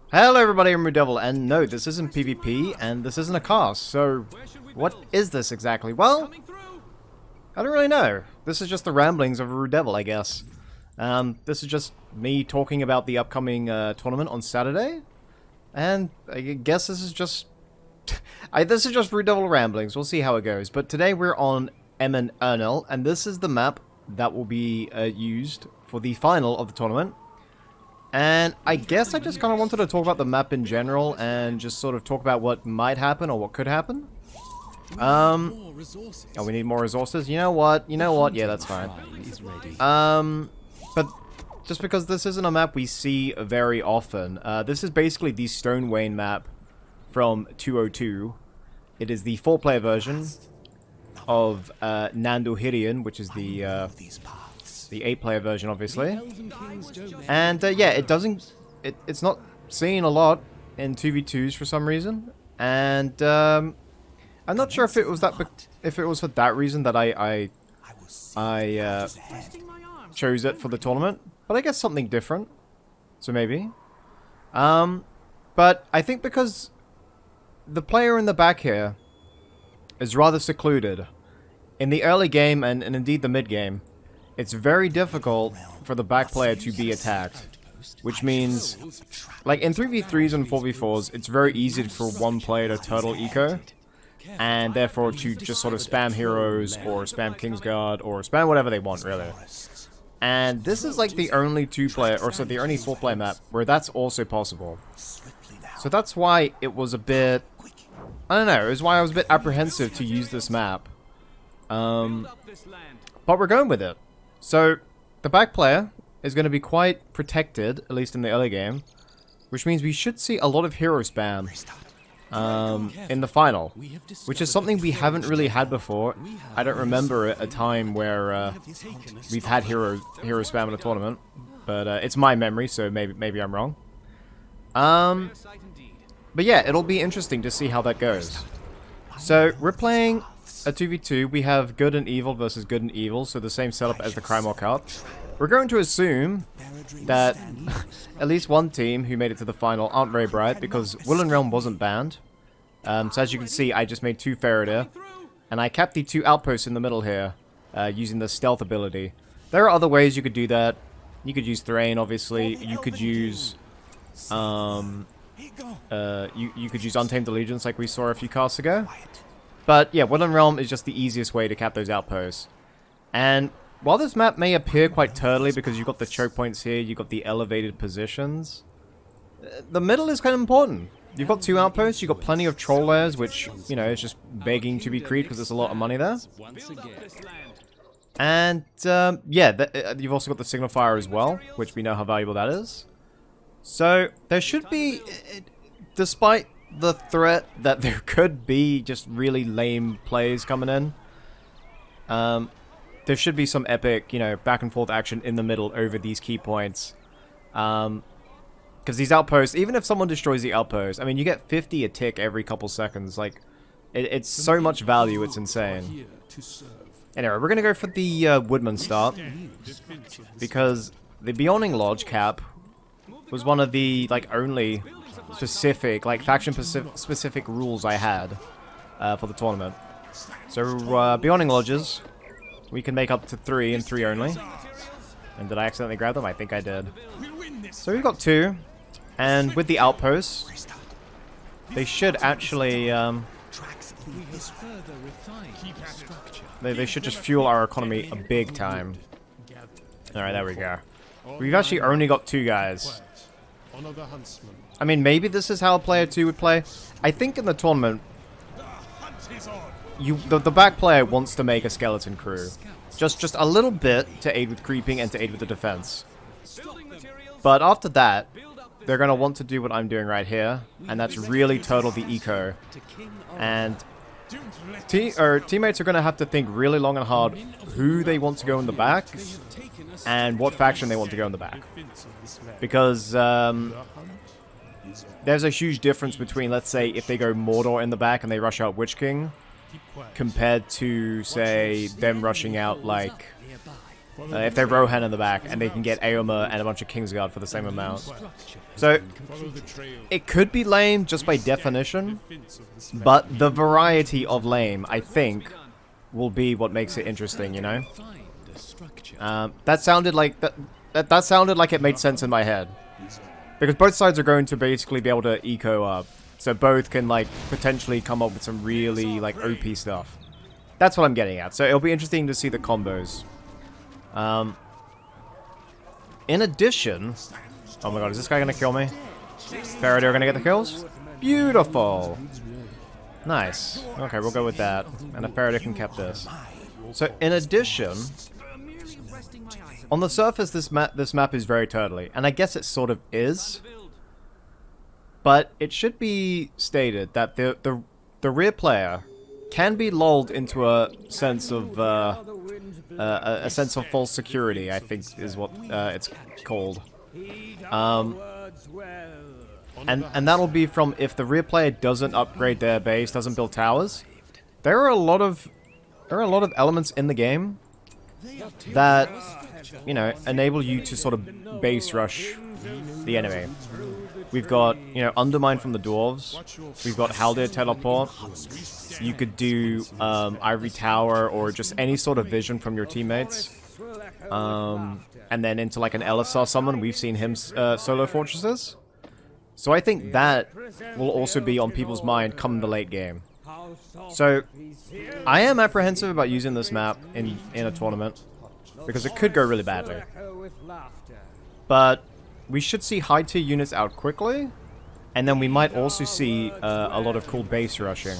Hello everybody, I'm RuudDevil, and no, this isn't PvP, and this isn't a cast, so what is this exactly? Well, I don't really know. This is just the ramblings of RuudDevil, I guess. This is just me talking about the upcoming tournament on Saturday, and I guess this is just... this is just RuudDevil ramblings, we'll see how it goes. But today we're on Emyn Ernil, and this is the map that will be used for the final of the tournament. And I guess I just kind of wanted to talk about the map in general and just sort of talk about what might happen or what could happen. Oh, we need more resources? You know what? Yeah, that's fine. But just because this isn't a map we see very often, this is basically the Stone Wain map from 202. It is the 4-player version of Nando Hirian, which is the 8-player version, obviously. And yeah, it's not seen a lot in 2v2s for some reason. And I'm not sure if it was for that reason that I chose it for the tournament, but I guess something different. So maybe. But I think because the player in the back here is rather secluded in the early game and indeed the mid game. It's very difficult for the back player to be attacked, which means, like in 3v3s and 4v4s, it's very easy for one player to turtle eco, and therefore to just sort of spam heroes, or spam Kingsguard, or spam whatever they want, really. And this is like the only 2-player, or so the only 4-player map where that's also possible. So that's why it was a bit, I don't know, it was why I was a bit apprehensive to use this map. But we're going with it. So, the back player is going to be quite protected, at least in the early game, which means we should see a lot of hero spam in the final, which is something we haven't really had before. I don't remember a time where we've had hero spam in a tournament, but it's my memory, so maybe I'm wrong. But yeah, it'll be interesting to see how that goes. So, we're playing a 2v2, we have good and evil versus good and evil, so the same setup as the Crymore Cup. We're going to assume that at least one team who made it to the final aren't very bright, because Woodland Realm wasn't banned. So as you can see, I just made 2 Faraday, and I kept the 2 outposts in the middle here, using the stealth ability. There are other ways you could do that. You could use Thrain, obviously. You could use you could use Untamed Allegiance like we saw a few casts ago. But yeah, Woodland Realm is just the easiest way to cap those outposts. And while this map may appear quite turtly because you've got the choke points here, you've got the elevated positions, the middle is kind of important. You've got 2 outposts, you've got plenty of troll layers, which, you know, is just begging to be created because there's a lot of money there. And yeah, you've also got the Signifier as well, which we know how valuable that is. So there should be, despite the threat that there could be just really lame plays coming in, there should be some epic, you know, back and forth action in the middle over these key points. Because these outposts, even if someone destroys the outpost, I mean, you get 50 a tick every couple seconds. Like, it's so much value, it's insane. Anyway, we're gonna go for the Woodman start, because the Beyonding Lodge cap was one of the, like, only specific, like, faction-specific rules I had for the tournament. So, Beyonding Lodges, we can make up to 3 and 3 only. And did I accidentally grab them? I think I did. So we've got 2, and with the outposts, they should actually, they should just fuel our economy a big time. Alright, there we go. We've actually only got 2 guys. I mean, maybe this is how player 2 would play. I think in the tournament, the back player wants to make a skeleton crew. Just a little bit to aid with creeping and to aid with the defense. But after that, they're going to want to do what I'm doing right here, and that's really turtle the eco. And teammates are going to have to think really long and hard who they want to go in the back and what faction they want to go in the back. Because there's a huge difference between, let's say, if they go Mordor in the back and they rush out Witch King, compared to, say, them rushing out, like, if they Rohan in the back, and they can get Aomer and a bunch of Kingsguard for the same amount. So, it could be lame just by definition, but the variety of lame, I think, will be what makes it interesting, you know? That sounded like that sounded like it made sense in my head. Because both sides are going to basically be able to eco up. So both can, like, potentially come up with some really, like, OP stuff. That's what I'm getting at. So it'll be interesting to see the combos. In addition... Oh my god, is this guy gonna kill me? Faraday are gonna get the kills? Beautiful! Nice. Okay, we'll go with that. And a Faraday can cap this. So, in addition... On the surface, this map is very turtly. And I guess it sort of is. But it should be stated that the rear player can be lulled into a sense of false security, I think is what it's called. And that'll be from if the rear player doesn't upgrade their base, doesn't build towers. There are a lot of elements in the game that, you know, enable you to sort of base rush the enemy. We've got, you know, Undermine from the Dwarves. We've got Haldir Teleport. You could do Ivory Tower or just any sort of vision from your teammates. And then into like an LSR summon, we've seen him solo fortresses. So I think that will also be on people's mind come the late game. So I am apprehensive about using this map in a tournament because it could go really badly. But we should see high tier units out quickly, and then we might also see a lot of cool base rushing,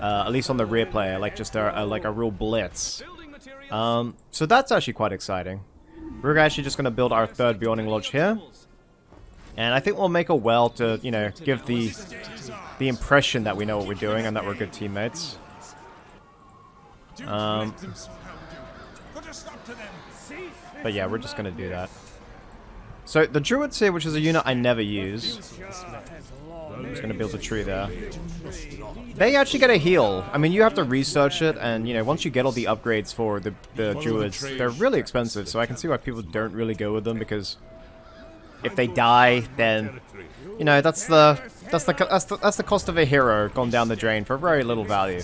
at least on the rear player, like just like a real blitz. So that's actually quite exciting. We're actually just going to build our third Beyonding Lodge here, and I think we'll make a well to, you know, give the impression that we know what we're doing and that we're good teammates. But yeah, we're just going to do that. So, the Druids here, which is a unit I never use. I'm just going to build a tree there. They actually get a heal. I mean, you have to research it, and, you know, once you get all the upgrades for the Druids, they're really expensive, so I can see why people don't really go with them, because if they die, then, you know, that's the cost of a hero gone down the drain for very little value.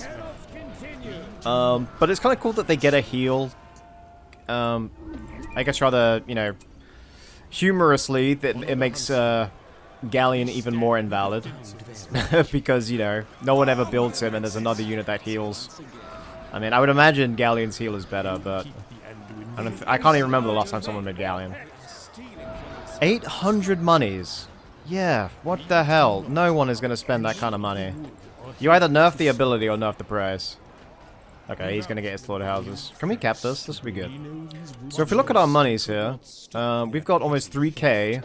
But it's kind of cool that they get a heal. I guess rather, you know, humorously, that it makes Galleon even more invalid. Because, you know, no one ever builds him and there's another unit that heals. I mean, I would imagine Galleon's heal is better, but I can't even remember the last time someone made Galleon. 800 monies. Yeah, what the hell? No one is going to spend that kind of money. You either nerf the ability or nerf the price. Okay, he's going to get his slaughterhouses. Can we cap this? This will be good. So if we look at our monies here, we've got almost 3k.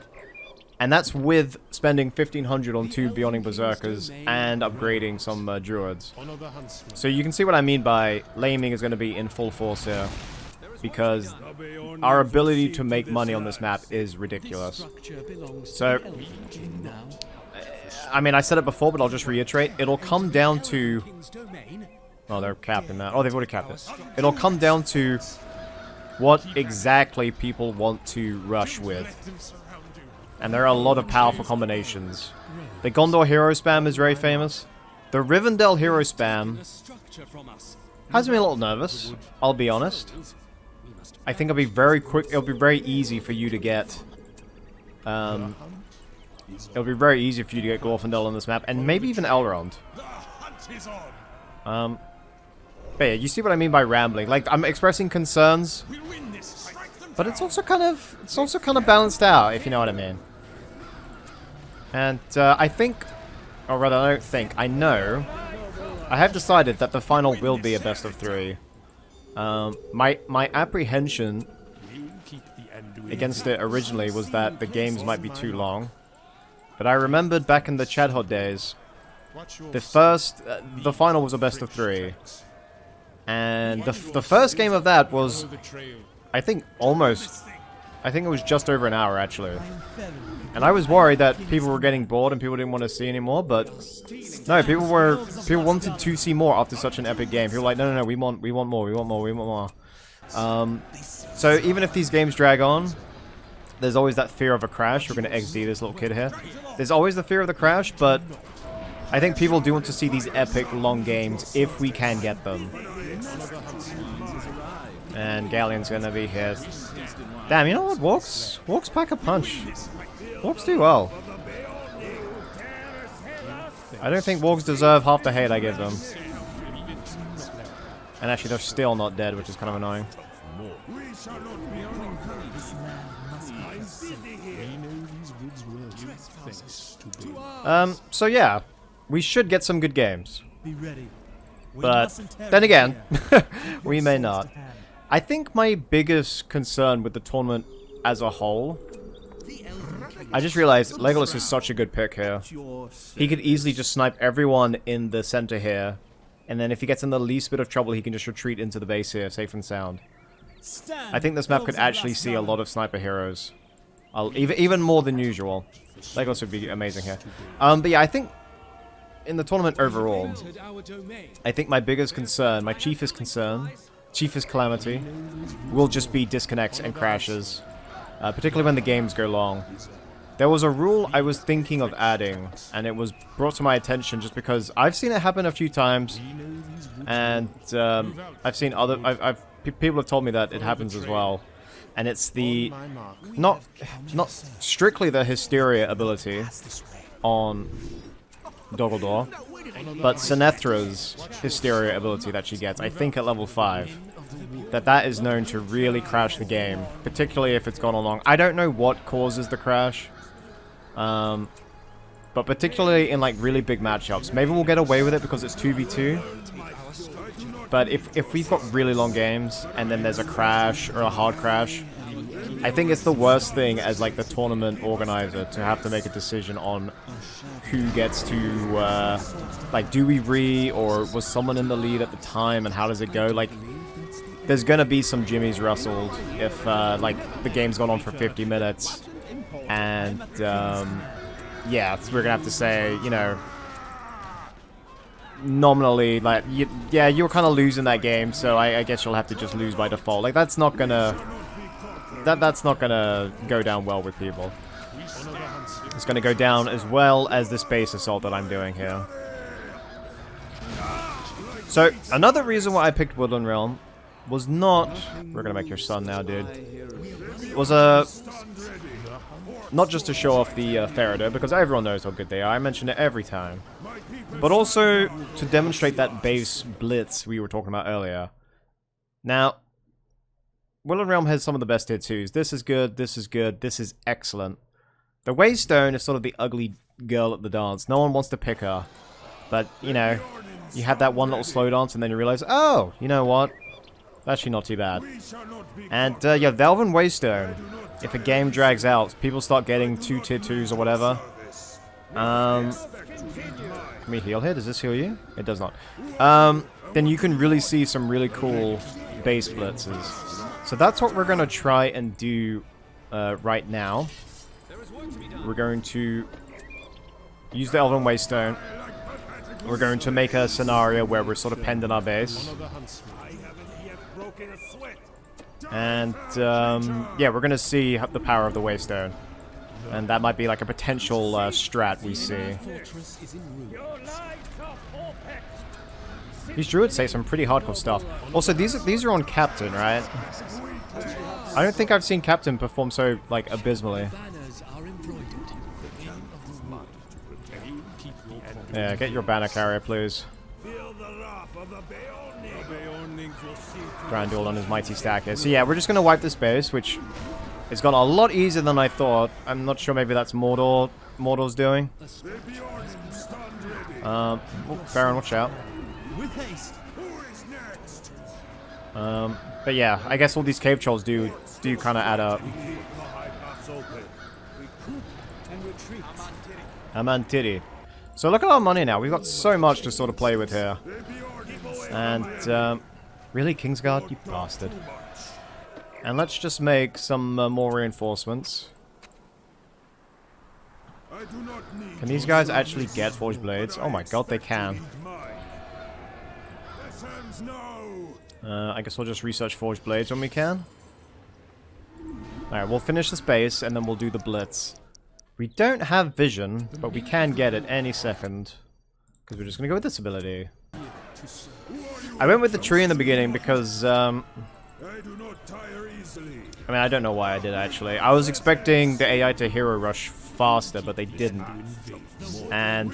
And that's with spending 1500 on 2 Beyonding Berserkers and upgrading some Druids. So you can see what I mean by laming is going to be in full force here. Because our ability to make money on this map is ridiculous. So, I mean, I said it before, but I'll just reiterate. It'll come down to... Oh, they're capping that. Oh, they've already capped it. It'll come down to what exactly people want to rush with. And there are a lot of powerful combinations. The Gondor hero spam is very famous. The Rivendell hero spam has me a little nervous, I'll be honest. I think it'll be very quick. It'll be very easy for you to get. It'll be very easy for you to get Glorfindel on this map, and maybe even Elrond. But yeah, you see what I mean by rambling. Like, I'm expressing concerns, but it's also kind of balanced out, if you know what I mean. And I think, or rather, I don't think, I know. I have decided that the final will be a best of 3. My apprehension against it originally was that the games might be too long. But I remembered back in the Chadhod days, the final was a best of 3. And the first game of that was, I think it was just over an hour actually. And I was worried that people were getting bored and people didn't want to see anymore, but no, people wanted to see more after such an epic game. People were like, no, we want more. So even if these games drag on, there's always that fear of a crash. We're going to XD this little kid here. There's always the fear of the crash, but I think people do want to see these epic long games if we can get them. And Galleon's going to be here. Damn, you know what? Walks pack a punch. Walks do well. I don't think Walks deserve half the hate I give them. And actually, they're still not dead, which is kind of annoying. So yeah, we should get some good games. But then again, we may not. I think my biggest concern with the tournament as a whole, I just realized Legolas is such a good pick here. He could easily just snipe everyone in the center here, and then if he gets in the least bit of trouble, he can just retreat into the base here, safe and sound. I think this map could actually see a lot of sniper heroes. Even more than usual. Legolas would be amazing here. But yeah, I think in the tournament overall, I think my biggest concern, my chiefest concern, chiefest calamity, will just be disconnects and crashes. Particularly when the games go long. There was a rule I was thinking of adding, and it was brought to my attention just because I've seen it happen a few times, and I've seen people have told me that it happens as well. And it's the not strictly the Hysteria ability on Doggledore, but Sinethra's Hysteria ability that she gets, I think at level 5. That is known to really crash the game, particularly if it's gone along. I don't know what causes the crash, but particularly in like really big matchups. Maybe we'll get away with it because it's 2v2. But if we've got really long games and then there's a crash or a hard crash, I think it's the worst thing as like the tournament organizer to have to make a decision on who gets to like, do we or was someone in the lead at the time and how does it go? Like, there's gonna be some jimmies rustled if like the game's gone on for 50 minutes, and yeah, so we're gonna have to say, you know, nominally, like, yeah, you're kind of losing that game, so I guess you'll have to just lose by default. Like, that's not gonna go down well with people. It's gonna go down as well as this base assault that I'm doing here. So another reason why I picked Woodland Realm was not... We're gonna make your son now, dude. Was not just to show off the Faraday, because everyone knows how good they are. I mention it every time. But also to demonstrate that base blitz we were talking about earlier. Now, Woodland Realm has some of the best tier 2s. This is good, this is good, this is excellent. The Waystone is sort of the ugly girl at the dance. No one wants to pick her. But, you know, you have that one little slow dance and then you realize, oh, you know what? Actually not too bad. And yeah, the Elven Waystone, if a game drags out, people start getting 2 tier 2s or whatever. Can we heal here? Does this heal you? It does not. Then you can really see some really cool base blitzes. So that's what we're going to try and do right now. We're going to use the Elven Waystone. We're going to make a scenario where we're sort of penned in our base. And, yeah, we're going to see the power of the Waystone. And that might be like a potential strat we see. These druids say some pretty hardcore stuff. Also, these are on Captain, right? I don't think I've seen Captain perform so, like, abysmally. Yeah, get your banner carrier, please. Grandul on his mighty stack here. So yeah, we're just going to wipe this base, which has gone a lot easier than I thought. I'm not sure, maybe that's Mordor's doing. Oh, Baron, watch out. But yeah, I guess all these cave trolls do kind of add up. Amantiri. So look at our money now. We've got so much to sort of play with here. And, really, Kingsguard? You bastard. And let's just make some more reinforcements. Can these guys actually get Forged Blades? Oh my god, they can. I guess we'll just research Forged Blades when we can. Alright, we'll finish this base, and then we'll do the Blitz. We don't have Vision, but we can get it any second. Because we're just going to go with this ability. I went with the tree in the beginning because, I mean, I don't know why I did, actually. I was expecting the AI to hero rush faster, but they didn't. And,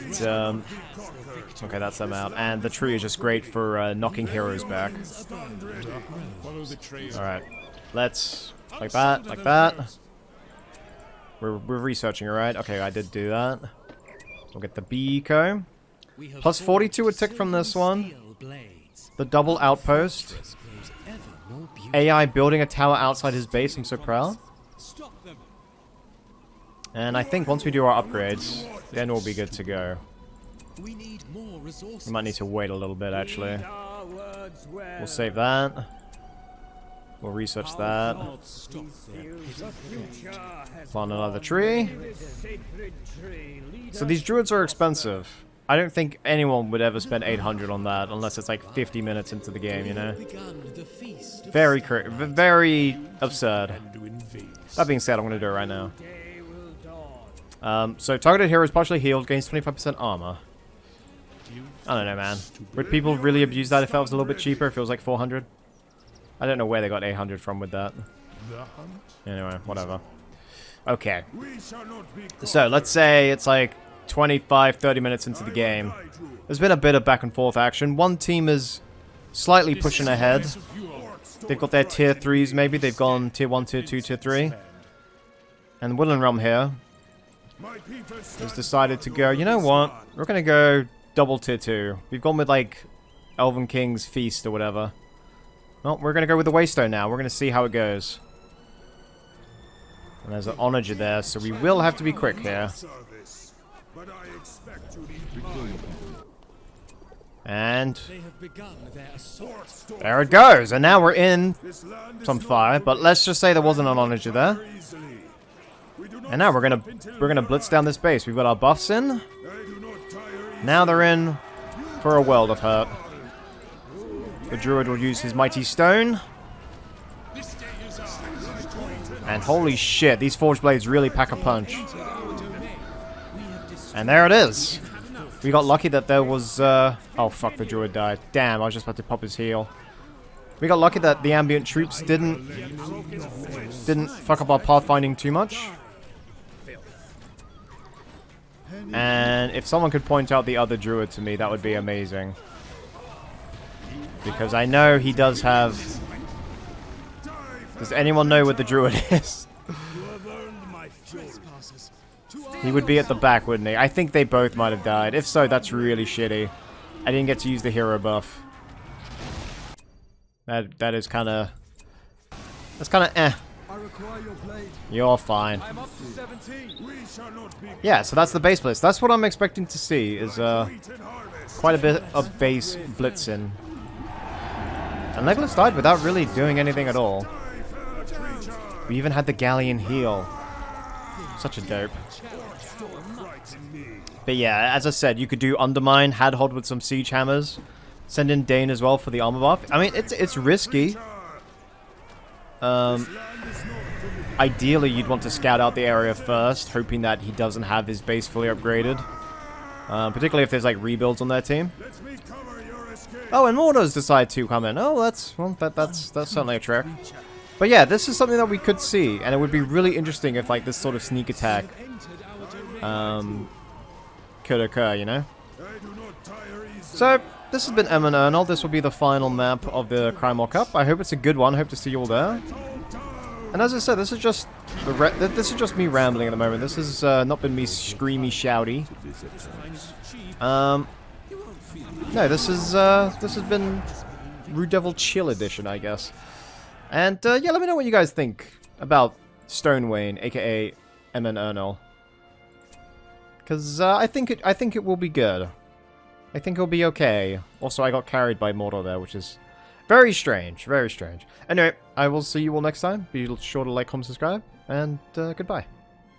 okay, that's them out. And the tree is just great for knocking heroes back. Alright, let's... like that, like that. We're researching, alright? Okay, I did do that. We'll get the B eco. Plus 42 attack from this one. The double outpost. AI building a tower outside his base, I'm so proud. And I think once we do our upgrades, then we'll be good to go. We might need to wait a little bit, actually. We'll save that. We'll research that. Plant another tree. So these druids are expensive. I don't think anyone would ever spend 800 on that unless it's like 50 minutes into the game, you know? Very absurd. That being said, I'm going to do it right now. So targeted hero is partially healed, gains 25% armor. I don't know, man. Would people really abuse that if that was a little bit cheaper? If it was like 400? I don't know where they got 800 from with that. Anyway, whatever. Okay. So, let's say it's like 25, 30 minutes into the game. There's been a bit of back and forth action. One team is slightly pushing ahead. They've got their tier 3s maybe. They've gone tier 1, tier 2, tier 3. And Willen Realm here has decided to go, you know what? We're going to go double tier 2. We've gone with like Elven King's Feast or whatever. Well, we're going to go with the Waystone now. We're going to see how it goes. And there's an Onager there, so we will have to be quick here. And there it goes. And now we're in some fire, but let's just say there wasn't an Onager there. And now we're gonna blitz down this base. We've got our buffs in. Now they're in for a world of hurt. The druid will use his mighty stone. And holy shit, these forged blades really pack a punch. And there it is. We got lucky that there was oh fuck, the druid died. Damn, I was just about to pop his heal. We got lucky that the ambient troops didn't fuck up our pathfinding too much. And if someone could point out the other druid to me, that would be amazing. Because I know he does have... Does anyone know what the druid is? He would be at the back, wouldn't he? I think they both might have died. If so, that's really shitty. I didn't get to use the hero buff. That is kind of... That's kind of eh. You're fine. Yeah, so that's the base blitz. That's what I'm expecting to see, is quite a bit of base blitzing. And Legolas died without really doing anything at all. We even had the Galleon heal. Such a dope. But yeah, as I said, you could do Undermine, Hadhold with some Siege Hammers. Send in Dane as well for the armor buff. I mean, it's risky. Ideally, you'd want to scout out the area first, hoping that he doesn't have his base fully upgraded. Particularly if there's like rebuilds on their team. Oh, and Mordor's decide to come in. Oh, that's certainly a trick. But yeah, this is something that we could see, and it would be really interesting if like this sort of sneak attack could occur, you know? So, this has been Emyn Ernil. This will be the final map of the Crymore Cup. I hope it's a good one. I hope to see you all there. And as I said, this is just me rambling at the moment. This has not been me screamy shouty. No, this has been RuudDevil Chill Edition, I guess. And yeah, let me know what you guys think about Stonewayne, aka Emyn Ernil. Because I think it will be good. I think it'll be okay. Also, I got carried by Mordor there, which is very strange. Very strange. Anyway, I will see you all next time. Be sure to like, comment, subscribe, and goodbye.